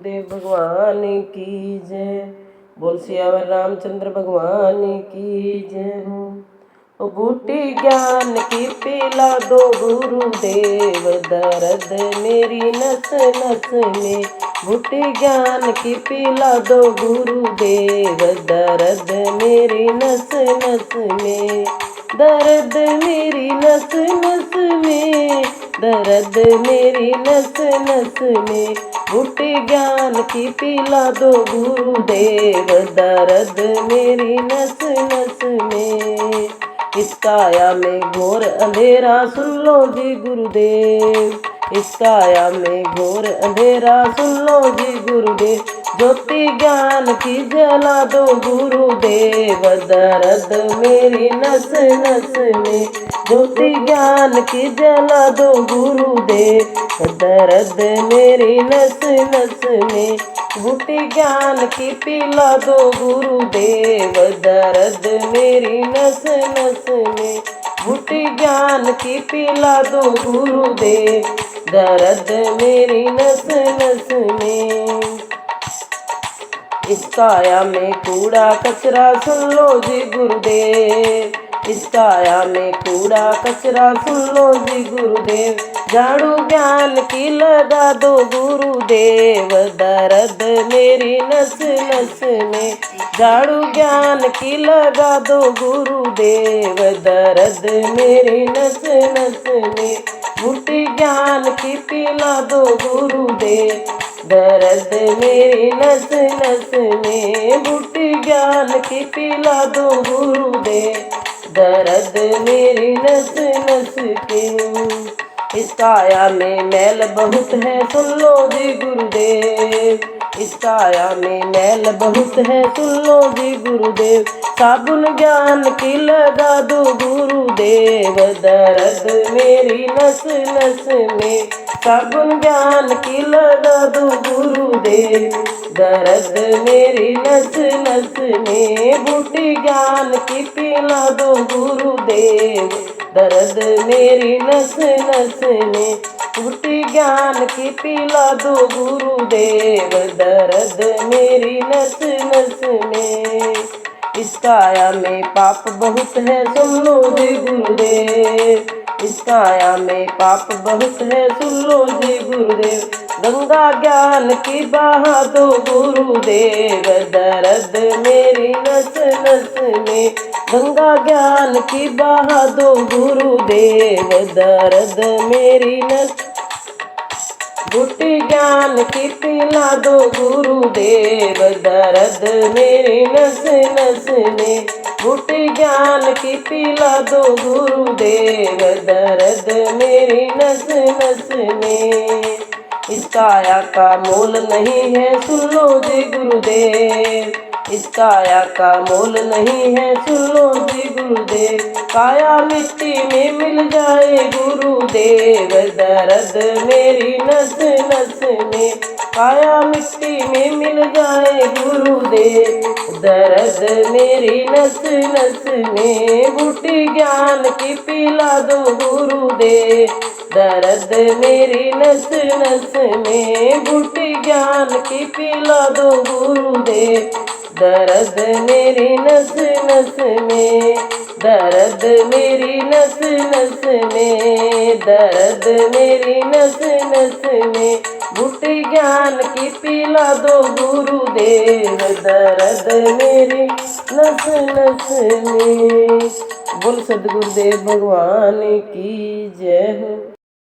गुरुदेव भगवान की जय। बोल सियावर रामचंद्र भगवान की जय हो। ओ बूटी ज्ञान की पिला दो गुरुदेव, दर्द मेरी नस नस में। बूटी ज्ञान की पिला दो गुरुदेव, दर्द मेरी नस नस में। दर्द मेरी नस नस में, दर्द मेरी नस नस में। बूटी ज्ञान की पिला दो गुरुदेव, दर्द मेरी नस नस में। इस काया में घोर अंधेरा सुन लो जी गुरुदेव। इस काया में घोर अंधेरा सुन लो जी गुरुदेव। ज्योति ज्ञान की जला दो गुरुदेव, दर्द मेरी नस नस में। ज्योति ज्ञान की जला दो गुरुदेव, दर्द मेरी नस नस में। बूटी ज्ञान की पिला दो गुरुदेव, दर्द मेरी नस नस में। बूटी ज्ञान की पिला दो गुरुदेव, दर्द मेरी नस नस में। इस काया में कूड़ा कचरा सुन लो जी गुरुदेव। इस काया में कूड़ा कचरा सुन लो जी गुरुदेव। झाड़ू ज्ञान की लगा दो गुरुदेव, दर्द मेरी नस नस में। झाड़ू ज्ञान की लगा दो गुरुदेव, दर्द मेरी नस नस में। बूटी ज्ञान की पिला दो गुरुदेव, दर्द मेरी नस नस में। बूटी ज्ञान की पिला दो गुरुदेव, दर्द मेरी नस नस के। इस काया में मैल बहुत है सुन लो जी गुरुदेव। इस काया में मैल बहुत है सुन लो जी गुरुदेव। साबुन ज्ञान की लगा दो गुरुदेव, दर्द मेरी नस नस में। साबुन ज्ञान की लगा दो गुरुदेव, दर्द मेरी नस नस में। बूटी ज्ञान की पिला दो गुरुदेव, दर्द मेरी नस नस में। बूटी ज्ञान की पिला दो गुरुदेव, दर्द मेरी नस नस में। इस काया में पाप बहुत है सुन लो जी गुरुदेव। इस काया में पाप बहुत है सुन लो जी गुरुदेव। गंगा ज्ञान की बहा दो गुरुदेव, दर्द मेरी नस नस में। गंगा ज्ञान की बहा दो गुरुदेव, दर्द मेरी नस। बूटी ज्ञान की पिला दो गुरुदेव, दर्द मेरी नस नस में। बूटी ज्ञान की पिला दो गुरुदेव, दर्द मेरी नस नस में। इस काया का मोल नहीं है सुन लो जी गुरुदेव। इस काया का मोल नहीं है सुन लो जी गुरुदेव। काया मिट्टी में मिल जाए गुरुदेव, दर्द मेरी नस नस में। काया मिट्टी में मिल जाए गुरुदेव, दर्द मेरी नस नस में। बूटी ज्ञान की पिला दो गुरुदेव, दर्द मेरी नस नस में। बूटी ज्ञान की पिला दो गुरुदेव, दर्द मेरी नस नस में। दर्द मेरी नस नस में, दर्द मेरी नस नस में। बूटी ज्ञान की पिला दो गुरुदेव, दर्द मेरी नस नस में। बोल सदगुरुदेव भगवान की जय हो।